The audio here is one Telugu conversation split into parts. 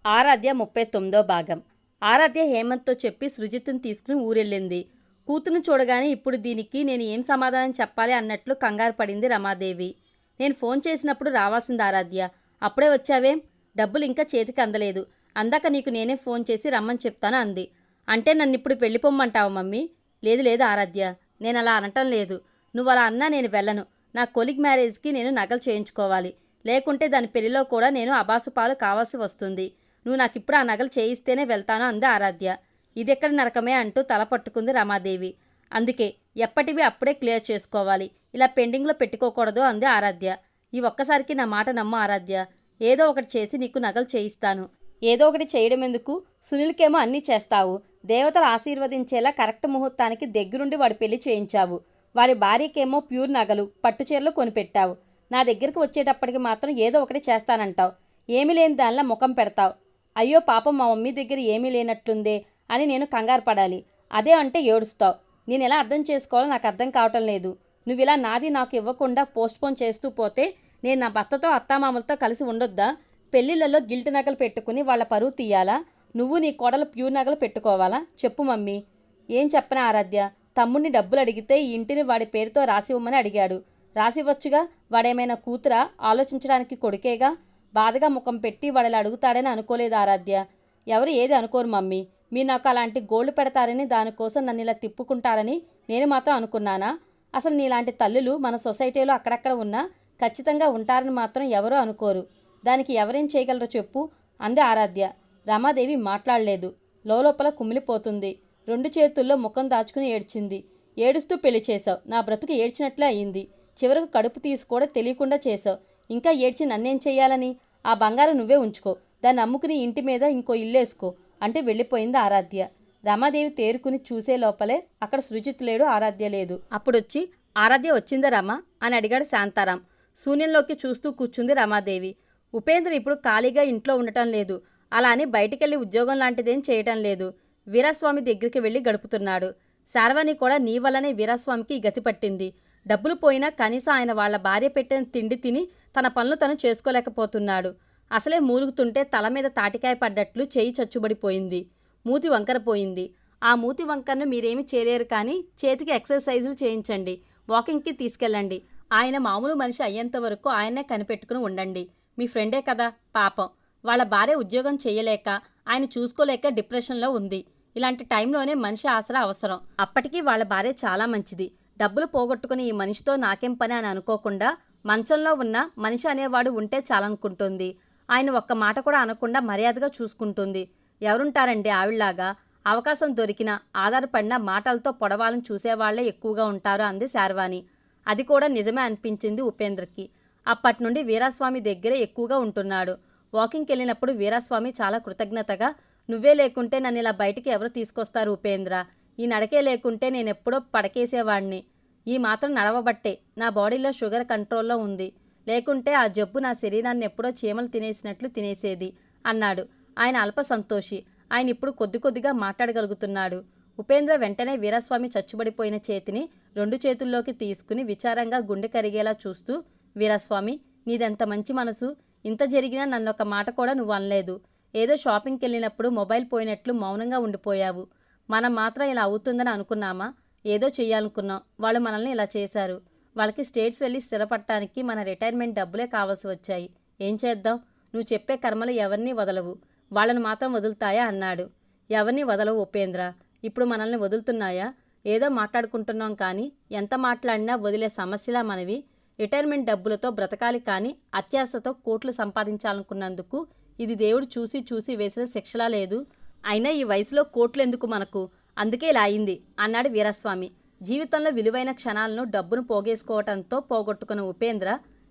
ఆరాధ్య 39వ భాగం. ఆరాధ్య హేమంత్తో చెప్పి సృజిత్ని తీసుకుని ఊరెళ్ళింది. కూతురుని చూడగానే ఇప్పుడు దీనికి నేను ఏం సమాధానం చెప్పాలి అన్నట్లు కంగారు పడింది రమాదేవి. నేను ఫోన్ చేసినప్పుడు రావాల్సింది ఆరాధ్య, అప్పుడే వచ్చావేం? డబ్బులు ఇంకా చేతికి అందలేదు. అందాక నీకు నేనే ఫోన్ చేసి రమ్మని చెప్తాను అంది. అంటే నన్నిప్పుడు వెళ్ళిపోమ్మంటావు మమ్మీ? లేదు లేదు ఆరాధ్య, నేను అలా అనటం లేదు. నువ్వు అలా అన్నా నేను వెళ్ళను. నా కొలిగ్ మ్యారేజ్కి నేను నగలు చేయించుకోవాలి. లేకుంటే దాని పెళ్లిలో కూడా నేను అబాసుపాలు కావాల్సి వస్తుంది. నువ్వు నాకిప్పుడు ఆ నగలు చేయిస్తేనే వెళ్తాను అంది ఆరాధ్య. ఇదెక్కడ నరకమే అంటూ తల పట్టుకుంది రమాదేవి. అందుకే ఎప్పటివి అప్పుడే క్లియర్ చేసుకోవాలి, ఇలా పెండింగ్లో పెట్టుకోకూడదు అంది ఆరాధ్య. ఈ ఒక్కసారికి నా మాట నమ్ము ఆరాధ్య, ఏదో ఒకటి చేసి నీకు నగలు చేయిస్తాను. ఏదో ఒకటి చేయడం ఎందుకు? సునీల్కేమో అన్నీ చేస్తావు. దేవతలు ఆశీర్వదించేలా కరెక్ట్ ముహూర్తానికి దగ్గరుండి వాడి పెళ్లి చేయించావు. వాడి భార్యకేమో ప్యూర్ నగలు పట్టుచీరలు కొనిపెట్టావు. నా దగ్గరికి వచ్చేటప్పటికి మాత్రం ఏదో ఒకటి చేస్తానంటావు. ఏమీ లేని దానిలా ముఖం పెడతావు. అయ్యో పాపం మా మమ్మీ దగ్గర ఏమీ లేనట్లుందే అని నేను కంగారు పడాలి. అదే అంటే ఏడుస్తావు. నేను ఎలా అర్థం చేసుకోవాలో నాకు అర్థం కావటం లేదు. నువ్వు ఇలా నాది నాకు ఇవ్వకుండా పోస్ట్పోన్ చేస్తూ పోతే నేను నా భర్తతో అత్తామామలతో కలిసి ఉండొద్దా? పెళ్లిళ్లలో గిల్ట్ నగలు పెట్టుకుని వాళ్ళ పరువు తీయాలా? నువ్వు నీ కోడలు ప్యూర్ నగలు పెట్టుకోవాలా? చెప్పు మమ్మీ. ఏం చెప్పనా ఆరాధ్య, తమ్ముడిని డబ్బులు అడిగితే ఈ ఇంటిని వాడి పేరుతో రాసివ్వమని అడిగాడు. రాసివ్వచ్చుగా. వాడేమైనా కూతురా? ఆలోచించడానికి కొడుకేగా. బాధగా ముఖం పెట్టి వాడిలా అడుగుతాడని అనుకోలేదు ఆరాధ్య. ఎవరు ఏది అనుకోరు మమ్మీ. మీరు నాకు అలాంటి గోల్డ్ పెడతారని, దానికోసం నన్ను ఇలా తిప్పుకుంటారని నేను మాత్రం అనుకున్నానా? అసలు నీలాంటి తల్లులు మన సొసైటీలో అక్కడక్కడ ఉన్నా ఖచ్చితంగా ఉంటారని మాత్రం ఎవరూ అనుకోరు. దానికి ఎవరేం చేయగలరో చెప్పు అంది ఆరాధ్య. రమాదేవి మాట్లాడలేదు. లోపల కుమిలిపోతుంది. 2 చేతుల్లో ముఖం దాచుకుని ఏడ్చింది. ఏడుస్తూ పెళ్లి చేశావు. నా బ్రతుకు ఏడ్చినట్లే అయింది. చివరకు కడుపు తీసి కూడా తెలియకుండా చేశావు. ఇంకా ఏడ్చి నన్నేం చెయ్యాలని? ఆ బంగారం నువ్వే ఉంచుకో. దాన్ని అమ్ముకుని ఇంటి మీద ఇంకో ఇల్లేసుకో అంటూ వెళ్ళిపోయింది ఆరాధ్య. రమాదేవి తేరుకుని చూసే లోపలే అక్కడ సృజిత్ లేడు, ఆరాధ్య లేదు. అప్పుడొచ్చి ఆరాధ్య వచ్చిందా రమా అని అడిగాడు శాంతారాం. శూన్యంలోకి చూస్తూ కూర్చుంది రమాదేవి. ఉపేంద్ర ఇప్పుడు ఖాళీగా ఇంట్లో ఉండటం లేదు. అలా అని బయటికెళ్ళి ఉద్యోగం లాంటిదేం చేయటం లేదు. వీరాస్వామి దగ్గరికి వెళ్ళి గడుపుతున్నాడు. శార్వాణి కూడా నీ వల్లనే వీరాస్వామికి గతి పట్టింది. డబ్బులు పోయినా కనీసం ఆయన వాళ్ళ భార్య పెట్టిన తిండి తిని తన పనులు తను చేసుకోలేకపోతున్నాడు. అసలే మూలుగుతుంటే తల మీద తాటికాయ పడ్డట్లు చేయి చచ్చుబడిపోయింది. మూతి వంకరపోయింది. ఆ మూతి వంకరను మీరేమీ చేయలేరు, కానీ చేతికి ఎక్సర్సైజులు చేయించండి, వాకింగ్కి తీసుకెళ్ళండి. ఆయన మామూలు మనిషి అయ్యేంత వరకు ఆయన్నే కనిపెట్టుకుని ఉండండి. మీ ఫ్రెండే కదా పాపం. వాళ్ళ భార్య ఉద్యోగం చేయలేక ఆయన చూసుకోలేక డిప్రెషన్లో ఉంది. ఇలాంటి టైంలోనే మనిషి ఆసరా అవసరం. అప్పటికీ వాళ్ళ భార్య చాలా మంచిది. డబ్బులు పోగొట్టుకుని ఈ మనిషితో నాకేం పని అని అనుకోకుండా మంచంలో ఉన్న మనిషి అనేవాడు ఉంటే చాలనుకుంటుంది. ఆయన ఒక్క మాట కూడా అనకుండా మర్యాదగా చూసుకుంటుంది. ఎవరుంటారండి ఆవిడలాగా? అవకాశం దొరికినా ఆధారపడిన మాటలతో పొడవాలని చూసేవాళ్లే ఎక్కువగా ఉంటారు అంది శార్వాణి. అది కూడా నిజమే అనిపించింది ఉపేంద్రకి. అప్పటి నుండి వీరాస్వామి దగ్గరే ఎక్కువగా ఉంటున్నాడు. వాకింగ్కి వెళ్ళినప్పుడు వీరాస్వామి చాలా కృతజ్ఞతగా, నువ్వే లేకుంటే నన్ను ఇలా బయటికి ఎవరు తీసుకొస్తారు ఉపేంద్ర? ఈ నడకే లేకుంటే నేనెప్పుడో పడకేసేవాడిని. ఈ మాత్రం నడవబట్టే నా బాడీలో షుగర్ కంట్రోల్లో ఉంది. లేకుంటే ఆ జబ్బు నా శరీరాన్ని ఎప్పుడో చీమలు తినేసినట్లు తినేసేది అన్నాడు. ఆయన అల్ప సంతోషి. ఆయన ఇప్పుడు కొద్ది కొద్దిగా మాట్లాడగలుగుతున్నాడు. ఉపేంద్ర వెంటనే వీరాస్వామి చచ్చుబడిపోయిన చేతిని 2 చేతుల్లోకి తీసుకుని విచారంగా గుండె కరిగేలా చూస్తూ, వీరాస్వామి, నీదెంత మంచి మనసు. ఇంత జరిగినా నన్నొక మాట కూడా నువ్వు అనలేదు. ఏదో షాపింగ్కి వెళ్ళినప్పుడు మొబైల్ పోయినట్లు మౌనంగా ఉండిపోయావు. మనం మాత్రం ఇలా అవుతుందని అనుకున్నామా? ఏదో చెయ్యాలనుకున్నాం. వాళ్ళు మనల్ని ఇలా చేశారు. వాళ్ళకి స్టేట్స్ వెళ్ళి స్థిరపడటానికి మన రిటైర్మెంట్ డబ్బులే కావాల్సి వచ్చాయి. ఏం చేద్దాం? నువ్వు చెప్పే కర్మలు ఎవరినీ వదలవు. వాళ్ళను మాత్రం వదులుతాయా అన్నాడు. ఎవరిని వదలవు ఉపేంద్ర. ఇప్పుడు మనల్ని వదులుతున్నాయా? ఏదో మాట్లాడుకుంటున్నాం, కానీ ఎంత మాట్లాడినా వదిలే సమస్యలా మనవి. రిటైర్మెంట్ డబ్బులతో బ్రతకాలి, కానీ అత్యాశతో కోట్లు సంపాదించాలనుకున్నందుకు ఇది దేవుడు చూసి చూసి వేసిన శిక్షలా లేదు. అయినా ఈ వయసులో కోట్లు ఎందుకు మనకు? అందుకే ఇలా అయింది అన్నాడు వీరాస్వామి. జీవితంలో విలువైన క్షణాలను డబ్బును పోగేసుకోవటంతో పోగొట్టుకున్న ఉపేంద్ర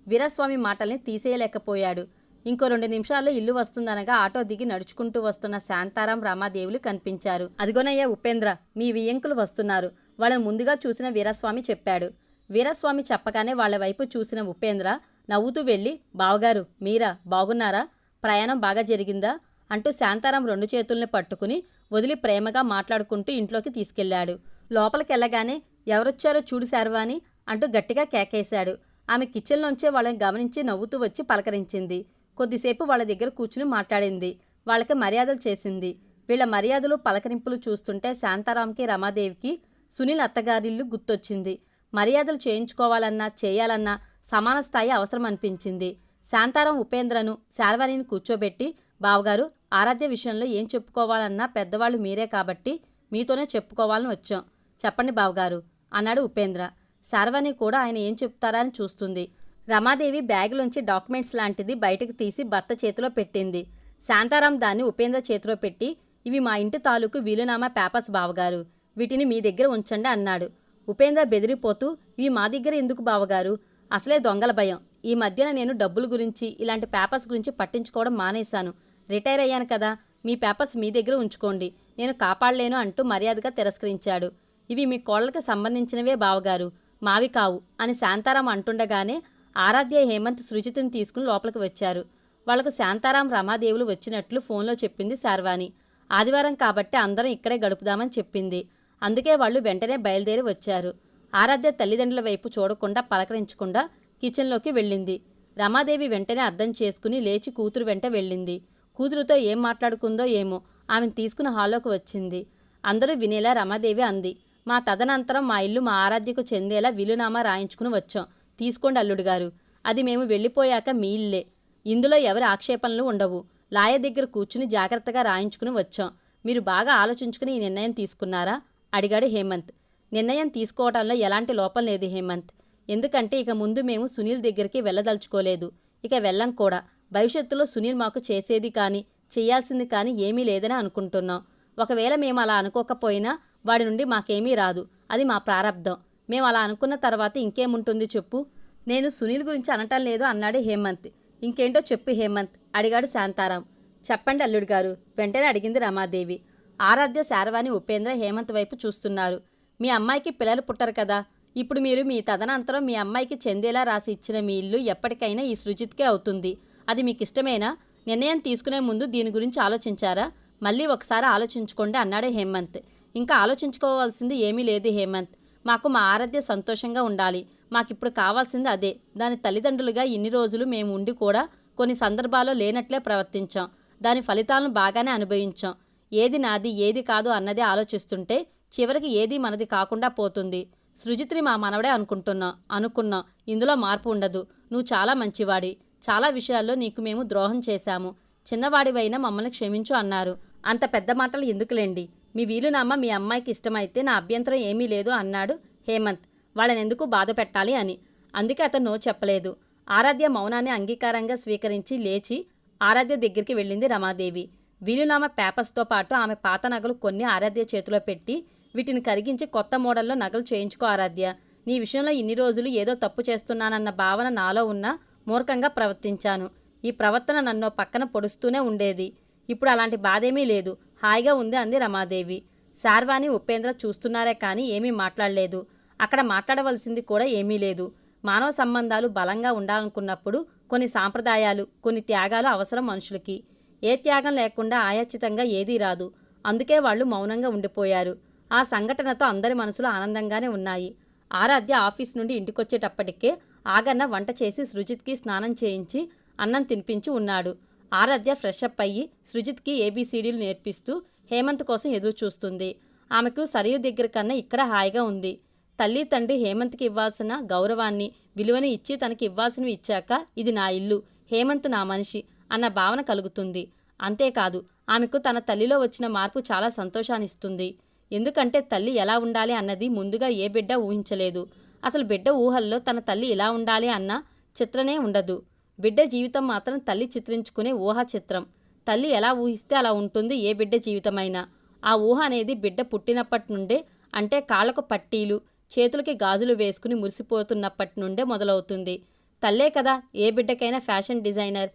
వీరాస్వామి మాటల్ని తీసేయలేకపోయాడు. ఇంకో 2 నిమిషాల్లో ఇల్లు వస్తుందనగా ఆటో దిగి నడుచుకుంటూ వస్తున్న శాంతారాం, రమాదేవులు కనిపించారు. అదిగోనయ్యా ఉపేంద్ర, మీ వియ్యంకులు వస్తున్నారు. వాళ్ళని ముందుగా చూసిన వీరాస్వామి చెప్పాడు. వీరాస్వామి చెప్పగానే వాళ్ళ వైపు చూసిన ఉపేంద్ర నవ్వుతూ వెళ్ళి, బావగారు మీరా, బాగున్నారా? ప్రయాణం బాగా జరిగిందా అంటూ శాంతారాం 2 చేతుల్ని పట్టుకుని వదిలి ప్రేమగా మాట్లాడుకుంటూ ఇంట్లోకి తీసుకెళ్లాడు. లోపలికెళ్ళగానే ఎవరొచ్చారో చూడు శార్వాణి అంటూ గట్టిగా కేకేశాడు. ఆమె కిచెన్లోంచే వాళ్ళని గమనించి నవ్వుతూ వచ్చి పలకరించింది. కొద్దిసేపు వాళ్ళ దగ్గర కూర్చుని మాట్లాడింది. వాళ్ళకి మర్యాదలు చేసింది. వీళ్ళ మర్యాదలు పలకరింపులు చూస్తుంటే శాంతారాంకి రమాదేవికి సునీల్ అత్తగారిల్లు గుర్తొచ్చింది. మర్యాదలు చేయించుకోవాలన్నా చేయాలన్నా సమాన స్థాయి అవసరం అనిపించింది. శాంతారాం ఉపేంద్రను శార్వాణిని కూర్చోబెట్టి, బావగారు, ఆరాధ్య విషయంలో ఏం చెప్పుకోవాలన్నా పెద్దవాళ్ళు మీరే కాబట్టి మీతోనే చెప్పుకోవాలని వచ్చాం. చెప్పండి బావగారు అన్నాడు ఉపేంద్ర. శార్వాణి కూడా ఆయన ఏం చెప్తారా అని చూస్తుంది. రమాదేవి బ్యాగులోంచి డాక్యుమెంట్స్ లాంటిది బయటకు తీసి భర్త చేతిలో పెట్టింది. శాంతారాం దాన్ని ఉపేంద్ర చేతిలో పెట్టి, ఇవి మా ఇంటి తాలూకు వీలునామా పేపర్స్ బావగారు, వీటిని మీ దగ్గర ఉంచండి అన్నాడు. ఉపేంద్ర బెదిరిపోతూ, ఇవి మా దగ్గర ఎందుకు బావగారు? అసలే దొంగల భయం. ఈ మధ్యన నేను డబ్బుల గురించి ఇలాంటి పేపర్స్ గురించి పట్టించుకోవడం మానేశాను. రిటైర్ అయ్యాను కదా, మీ పేపర్స్ మీ దగ్గర ఉంచుకోండి, నేను కాపాడలేను అంటూ మర్యాదగా తిరస్కరించాడు. ఇవి మీ కోళ్ళకి సంబంధించినవే బావగారు, మావి కావు అని శాంతారాం అంటుండగానే ఆరాధ్య, హేమంత్ సృజితిని తీసుకుని లోపలికి వచ్చారు. వాళ్లకు శాంతారాం, రమాదేవులు వచ్చినట్లు ఫోన్లో చెప్పింది శార్వాణి. ఆదివారం కాబట్టి అందరం ఇక్కడే గడుపుదామని చెప్పింది. అందుకే వాళ్ళు వెంటనే బయలుదేరి వచ్చారు. ఆరాధ్య తల్లిదండ్రుల వైపు చూడకుండా పలకరించకుండా కిచెన్లోకి వెళ్ళింది. రమాదేవి వెంటనే అర్థం చేసుకుని లేచి కూతురు వెంట వెళ్ళింది. కూతురుతో ఏం మాట్లాడుకుందో ఏమో, ఆమెను తీసుకుని హాల్లోకి వచ్చింది. అందరూ వినేలా రమాదేవి అంది, మా తదనంతరం మా ఇల్లు మా ఆరాధ్యకు చెందేలా వీలునామా రాయించుకుని వచ్చాం. తీసుకోండి అల్లుడు గారు, అది మేము వెళ్ళిపోయాక మీ ఇల్లే. ఇందులో ఎవరి ఆక్షేపణలు ఉండవు. లాయ దగ్గర కూర్చుని జాగ్రత్తగా రాయించుకుని వచ్చాం. మీరు బాగా ఆలోచించుకుని ఈ నిర్ణయం తీసుకున్నారా అడిగాడు హేమంత్. నిర్ణయం తీసుకోవడంలో ఎలాంటి లోపం లేదు హేమంత్. ఎందుకంటే ఇక ముందు మేము సునీల్ దగ్గరికి వెళ్ళదలుచుకోలేదు, ఇక వెళ్ళం కూడా. భవిష్యత్తులో సునీల్ మాకు చేసేది కానీ చేయాల్సింది కానీ ఏమీ లేదని అనుకుంటున్నాం. ఒకవేళ మేము అలా అనుకోకపోయినా వాడి నుండి మాకేమీ రాదు, అది మా ప్రారబ్ధం. మేము అలా అనుకున్న తర్వాత ఇంకేముంటుంది చెప్పు. నేను సునీల్ గురించి అనటం లేదు అన్నాడు హేమంత్. ఇంకేంటో చెప్పు హేమంత్ అడిగాడు శాంతారాం. చెప్పండి అల్లుడు గారు వెంటనే అడిగింది రమాదేవి. ఆరాధ్య, శార్వాణి, ఉపేంద్ర హేమంత్ వైపు చూస్తున్నారు. మీ అమ్మాయికి పిల్లలు పుట్టరు కదా, ఇప్పుడు మీరు మీ తదనంతరం మీ అమ్మాయికి చెందేలా రాసి ఇచ్చిన మీ ఇల్లు ఎప్పటికైనా ఈ సృజిత్కే అవుతుంది. అది మీకు ఇష్టమేనా? నిర్ణయం తీసుకునే ముందు దీని గురించి ఆలోచించారా? మళ్ళీ ఒకసారి ఆలోచించుకోండి అన్నాడు హేమంత్. ఇంకా ఆలోచించుకోవాల్సింది ఏమీ లేదు హేమంత్. మాకు మా ఆరాధ్య సంతోషంగా ఉండాలి. మాకిప్పుడు కావాల్సింది అదే. దాని తల్లిదండ్రులుగా ఇన్ని రోజులు మేము ఉండి కూడా కొన్ని సందర్భాల్లో లేనట్లే ప్రవర్తించాం. దాని ఫలితాలను బాగానే అనుభవించాం. ఏది నాది ఏది కాదు అన్నదే ఆలోచిస్తుంటే చివరికి ఏది మనది కాకుండా పోతుంది. సృజిత్ని మా మనవడే అనుకున్నాం. ఇందులో మార్పు ఉండదు. నువ్వు చాలా మంచివాడి. చాలా విషయాల్లో నీకు మేము ద్రోహం చేశాము. చిన్నవాడివైనా మమ్మల్ని క్షమించు అన్నారు. అంత పెద్ద మాటలు ఎందుకులేండి. మీ వీలునామా మీ అమ్మాయికి ఇష్టమైతే నా అభ్యంతరం ఏమీ లేదు అన్నాడు హేమంత్. వాళ్ళనెందుకు బాధ పెట్టాలి అని. అందుకే అతను నో చెప్పలేదు. ఆరాధ్య మౌనాన్ని అంగీకారంగా స్వీకరించి లేచి ఆరాధ్య దగ్గరికి వెళ్ళింది రమాదేవి. వీలునామా పేపర్స్తో పాటు ఆమె పాత నగలు కొన్ని ఆరాధ్య చేతిలో పెట్టి, వీటిని కరిగించి కొత్త మోడల్లో నగలు చేయించుకో ఆరాధ్య. నీ విషయంలో ఇన్ని రోజులు ఏదో తప్పు చేస్తున్నానన్న భావన నాలో ఉన్న మూర్ఖంగా ప్రవర్తించాను. ఈ ప్రవర్తన నన్ను పక్కన పొడుస్తూనే ఉండేది. ఇప్పుడు అలాంటి బాధేమీ లేదు, హాయిగా ఉంది అంది రమాదేవి. శార్వాణి, ఉపేంద్ర చూస్తున్నారే కానీ ఏమీ మాట్లాడలేదు. అక్కడ మాట్లాడవలసింది కూడా ఏమీ లేదు. మానవ సంబంధాలు బలంగా ఉండాలనుకున్నప్పుడు కొన్ని సాంప్రదాయాలు, కొన్ని త్యాగాలు అవసరం మనుషులకి. ఏ త్యాగం లేకుండా ఆయాచితంగా ఏదీ రాదు. అందుకే వాళ్ళు మౌనంగా ఉండిపోయారు. ఆ సంఘటనతో అందరి మనసులు ఆనందంగానే ఉన్నాయి. ఆరాధ్య ఆఫీస్ నుండి ఇంటికొచ్చేటప్పటికే ఆగన్న వంట చేసి సృజిత్కి స్నానం చేయించి అన్నం తినిపించి ఉన్నాడు. ఆరాధ్య ఫ్రెషప్ అయ్యి సృజిత్కి ఏబీసీడీలు నేర్పిస్తూ హేమంత్ కోసం ఎదురు చూస్తుంది. ఆమెకు సరియు దగ్గర కన్నా ఇక్కడ హాయిగా ఉంది. తల్లి తండ్రి హేమంత్కి ఇవ్వాల్సిన గౌరవాన్ని, విలువని ఇచ్చి తనకి ఇవ్వాల్సినవి ఇచ్చాక ఇది నా ఇల్లు, హేమంత్ నా మనిషి అన్న భావన కలుగుతుంది. అంతేకాదు ఆమెకు తన తల్లిలో వచ్చిన మార్పు చాలా సంతోషాన్నిస్తుంది. ఎందుకంటే తల్లి ఎలా ఉండాలి అన్నది ముందుగా ఏ బిడ్డ ఊహించలేదు. అసలు బిడ్డ ఊహల్లో తన తల్లి ఇలా ఉండాలి అన్న చిత్రనే ఉండదు. బిడ్డ జీవితం మాత్రం తల్లి చిత్రించుకునే ఊహా చిత్రం. తల్లి ఎలా ఊహిస్తే అలా ఉంటుంది ఏ బిడ్డ జీవితమైనా. ఆ ఊహ అనేది బిడ్డ పుట్టినప్పటి నుండే, అంటే కాళ్ళకు పట్టీలు, చేతులకి గాజులు వేసుకుని మురిసిపోతున్నప్పటి నుండే మొదలవుతుంది. తల్లే కదా ఏ బిడ్డకైనా ఫ్యాషన్ డిజైనర్.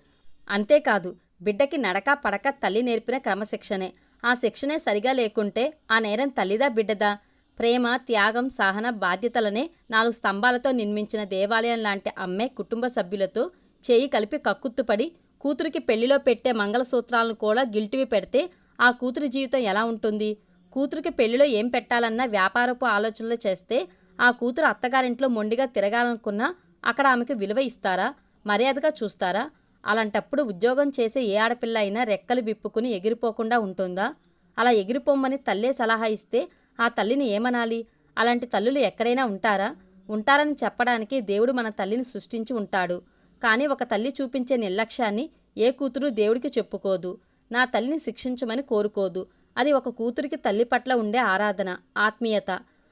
అంతేకాదు బిడ్డకి నడక పడక తల్లి నేర్పిన క్రమశిక్షణే. ఆ శిక్షణే సరిగా లేకుంటే ఆ నేరం తల్లిదా బిడ్డదా? ప్రేమ, త్యాగం, సహన, బాధ్యతలనే 4 స్తంభాలతో నిర్మించిన దేవాలయం లాంటి అమ్మే కుటుంబ సభ్యులతో చేయి కలిపి కక్కుత్తుపడి కూతురికి పెళ్లిలో పెట్టే మంగళసూత్రాలను కూడా గిల్టివి పెడితే ఆ కూతురి జీవితం ఎలా ఉంటుంది? కూతురికి పెళ్లిలో ఏం పెట్టాలన్నా వ్యాపారపు ఆలోచనలు చేస్తే ఆ కూతురు అత్తగారింట్లో మొండిగా తిరగాలనుకున్నా అక్కడ ఆమెకు విలువ ఇస్తారా? మర్యాదగా చూస్తారా? అలాంటప్పుడు ఉద్యోగం చేసే ఏ ఆడపిల్ల అయినా రెక్కలు విప్పుకుని ఎగిరిపోకుండా ఉంటుందా? అలా ఎగిరిపోమ్మని తల్లే సలహా ఇస్తే ఆ తల్లిని ఏమనాలి? అలాంటి తల్లులు ఎక్కడైనా ఉంటారా? ఉంటారని చెప్పడానికి దేవుడు మన తల్లిని సృష్టించి ఉంటాడు. కానీ ఒక తల్లి చూపించే నిర్లక్ష్యాన్ని ఏ కూతురు దేవుడికి చెప్పుకోదు. నా తల్లిని శిక్షించమని కోరుకోదు. అది ఒక కూతురికి తల్లి పట్ల ఉండే ఆరాధన, ఆత్మీయత.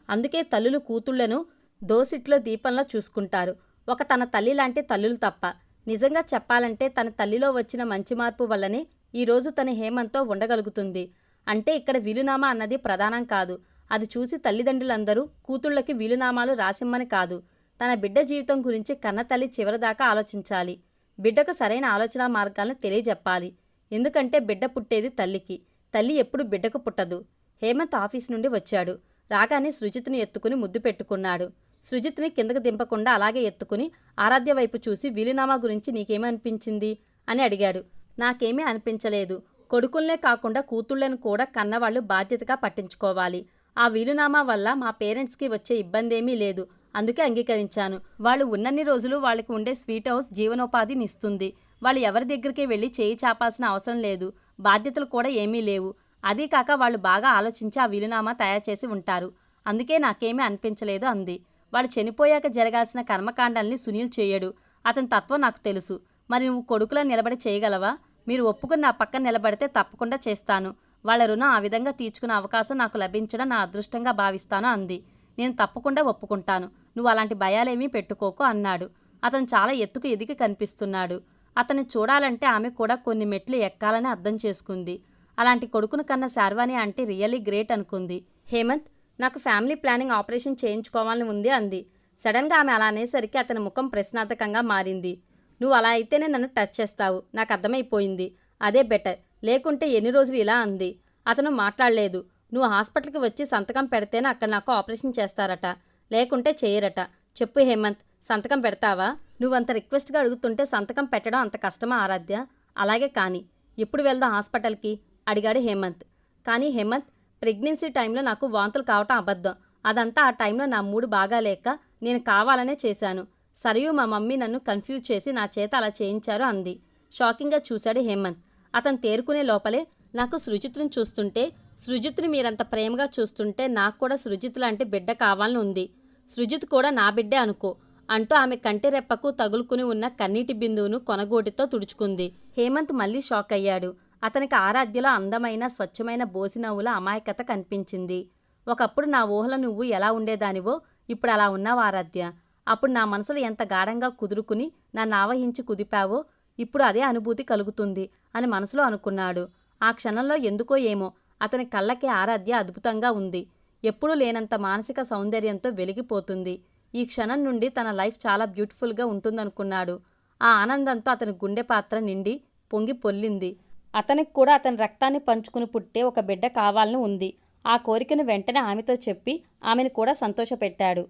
అందుకే తల్లులు కూతుళ్లను దోసిట్లో దీపంలో చూసుకుంటారు. ఒక తన తల్లి లాంటి తల్లులు తప్ప. నిజంగా చెప్పాలంటే తన తల్లిలో వచ్చిన మంచి మార్పు వల్లనే ఈరోజు తన హేమంత్తో ఉండగలుగుతుంది. అంటే ఇక్కడ వీలునామా అన్నది ప్రధానం కాదు. అది చూసి తల్లిదండ్రులందరూ కూతుళ్ళకి వీలునామాలు రాసిమ్మని కాదు. తన బిడ్డ జీవితం గురించి కన్నతల్లి చివరిదాకా ఆలోచించాలి. బిడ్డకు సరైన ఆలోచన మార్గాలను తెలియజెప్పాలి. ఎందుకంటే బిడ్డ పుట్టేది తల్లికి. తల్లి ఎప్పుడు బిడ్డకు పుట్టదు. హేమంత్ ఆఫీస్ నుండి వచ్చాడు. రాగానే సృజిత్ని ఎత్తుకుని ముద్దు పెట్టుకున్నాడు. సృజిత్ని కిందకు దింపకుండా అలాగే ఎత్తుకుని ఆరాధ్య వైపు చూసి వీలునామా గురించి నీకేమీ అనిపించింది అని అడిగాడు. నాకేమీ అనిపించలేదు. కొడుకుల్నే కాకుండా కూతుళ్లను కూడా కన్నవాళ్లు బాధ్యతగా పట్టించుకోవాలి. ఆ వీలునామా వల్ల మా పేరెంట్స్కి వచ్చే ఇబ్బందేమీ లేదు. అందుకే అంగీకరించాను. వాళ్ళు ఉన్నన్ని రోజులు వాళ్ళకి ఉండే స్వీట్ హౌస్ జీవనోపాధిని ఇస్తుంది. వాళ్ళు ఎవరి దగ్గరికి వెళ్ళి చేయి చాపాల్సిన అవసరం లేదు. బాధ్యతలు కూడా ఏమీ లేవు. అదీ కాక వాళ్ళు బాగా ఆలోచించి ఆ వీలునామా తయారు చేసి ఉంటారు. అందుకే నాకేమీ అనిపించలేదు అంది. వాళ్ళు చనిపోయాక జరగాల్సిన కర్మకాండాల్ని సునీల్ చేయడు. అతని తత్వం నాకు తెలుసు. మరి నువ్వు కొడుకులా నిలబడి చేయగలవా? మీరు ఒప్పుకుని నా పక్కన నిలబడితే తప్పకుండా చేస్తాను. వాళ్ళ రుణం ఆ విధంగా తీర్చుకునే అవకాశం నాకు లభించడం నా అదృష్టంగా భావిస్తాను అంది. నేను తప్పకుండా ఒప్పుకుంటాను. నువ్వు అలాంటి భయాలేమీ పెట్టుకోకు అన్నాడు. అతను చాలా ఎత్తుకు ఎదిగి కనిపిస్తున్నాడు. అతన్ని చూడాలంటే ఆమె కూడా కొన్ని మెట్లు ఎక్కాలని అర్థం చేసుకుంది. అలాంటి కొడుకును కన్న శార్వాణి అంటే రియల్లీ గ్రేట్ అనుకుంది. హేమంత్, నాకు ఫ్యామిలీ ప్లానింగ్ ఆపరేషన్ చేయించుకోవాలని ఉంది అంది. సడన్గా ఆమె అలా అనేసరికి అతని ముఖం ప్రశ్నార్థకంగా మారింది. నువ్వు అలా అయితేనే నన్ను టచ్ చేస్తావు, నాకు అర్థమైపోయింది. అదే బెటర్. లేకుంటే ఎన్ని రోజులు ఇలా అంది. అతను మాట్లాడలేదు. నువ్వు హాస్పిటల్కి వచ్చి సంతకం పెడితేనే అక్కడ నాకు ఆపరేషన్ చేస్తారట, లేకుంటే చేయరట. చెప్పు హేమంత్, సంతకం పెడతావా? నువ్వంత రిక్వెస్ట్గా అడుగుతుంటే సంతకం పెట్టడం అంత కష్టమా ఆరాధ్య? అలాగే కానీ ఎప్పుడు వెళ్దాం హాస్పిటల్కి అడిగాడు హేమంత్. కానీ హేమంత్, ప్రెగ్నెన్సీ టైంలో నాకు వాంతులు కావటం అబద్ధం. అదంతా ఆ టైంలో నా మూడు బాగాలేక నేను కావాలనే చేశాను. సరియు మా మమ్మీ నన్ను కన్ఫ్యూజ్ చేసి నా చేత అలా చేయించారు అంది. షాకింగ్గా చూశాడు హేమంత్. అతను తేరుకునే లోపలే, నాకు సృజిత్ని చూస్తుంటే, సృజిత్ని మీరంత ప్రేమగా చూస్తుంటే నాకు కూడా సృజిత్ లాంటి బిడ్డ కావాలని ఉంది. సృజిత్ కూడా నా బిడ్డే అనుకో అంటూ ఆమె కంటి రెప్పకు తగులుకుని ఉన్న కన్నీటి బిందువును కొనగోటితో తుడుచుకుంది. హేమంత్ మళ్ళీ షాక్ అయ్యాడు. అతనికి ఆరాధ్యలో అందమైన స్వచ్ఛమైన బోసినవ్వుల అమాయకత కనిపించింది. ఒకప్పుడు నా ఊహలో నువ్వు ఎలా ఉండేదానివో ఇప్పుడు అలా ఉన్నావు ఆరాధ్య. అప్పుడు నా మనసులో ఎంత గాఢంగా కుదురుకుని నన్ను ఆవహించి కుదిపావో ఇప్పుడు అదే అనుభూతి కలుగుతుంది అని మనసులో అనుకున్నాడు. ఆ క్షణంలో ఎందుకో ఏమో అతని కళ్ళకి ఆరాధ్య అద్భుతంగా ఉంది. ఎప్పుడూ లేనంత మానసిక సౌందర్యంతో వెలిగిపోతుంది. ఈ క్షణం నుండి తన లైఫ్ చాలా బ్యూటిఫుల్గా ఉంటుందనుకున్నాడు. ఆ ఆనందంతో అతని గుండె పాత్ర నిండి పొంగి పొల్లింది. అతనికి కూడా అతని రక్తాన్ని పంచుకుని పుట్టే ఒక బిడ్డ కావాలని ఉంది. ఆ కోరికను వెంటనే ఆమెతో చెప్పి ఆమెను కూడా సంతోషపెట్టాడు.